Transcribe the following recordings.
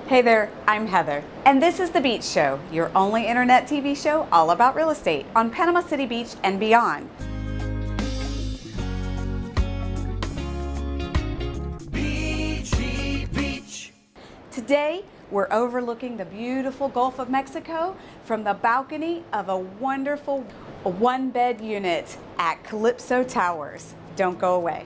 Hey there, I'm Heather, and this is The Beach Show, your only internet TV show all about real estate on Panama City Beach and beyond. Beachy Beach. Today, we're overlooking the beautiful Gulf of Mexico from the balcony of a wonderful one-bed unit at Calypso Towers. Don't go away.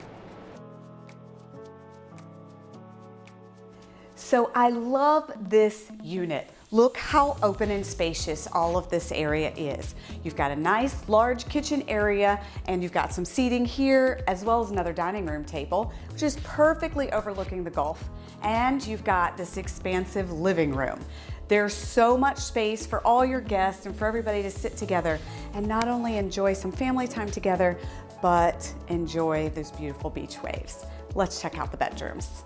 So I love this unit. Look how open and spacious all of this area is. You've got a nice large kitchen area and you've got some seating here as well as another dining room table, which is perfectly overlooking the Gulf. And you've got this expansive living room. There's so much space for all your guests and for everybody to sit together and not only enjoy some family time together, but enjoy those beautiful beach waves. Let's check out the bedrooms.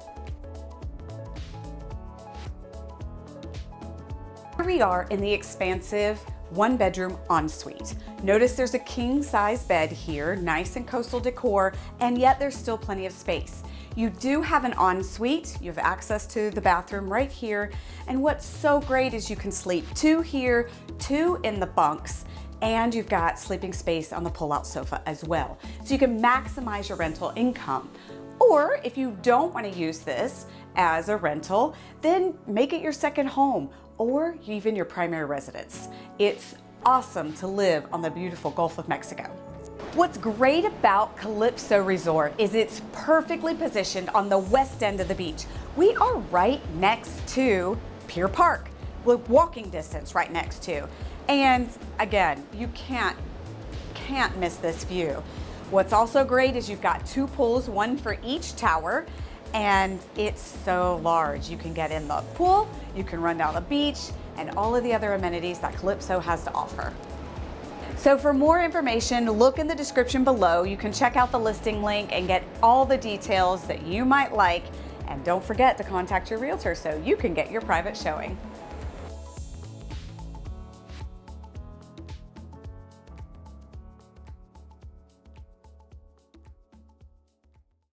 Here we are in the expansive one-bedroom ensuite. Notice there's a king-size bed here, nice and coastal decor, and yet there's still plenty of space. You do have an ensuite. You have access to the bathroom right here, and what's so great is you can sleep two here, two in the bunks, and you've got sleeping space on the pull-out sofa as well. So you can maximize your rental income. Or if you don't want to use this as a rental, then make it your second home or even your primary residence. It's awesome to live on the beautiful Gulf of Mexico. What's great about Calypso Resort is it's perfectly positioned on the west end of the beach. We are right next to Pier Park, with walking distance right next to. And again, you can't miss this view. What's also great is you've got two pools, one for each tower, and it's so large. You can get in the pool, you can run down the beach, and all of the other amenities that Calypso has to offer. So for more information, look in the description below. You can check out the listing link and get all the details that you might like. And don't forget to contact your realtor so you can get your private showing.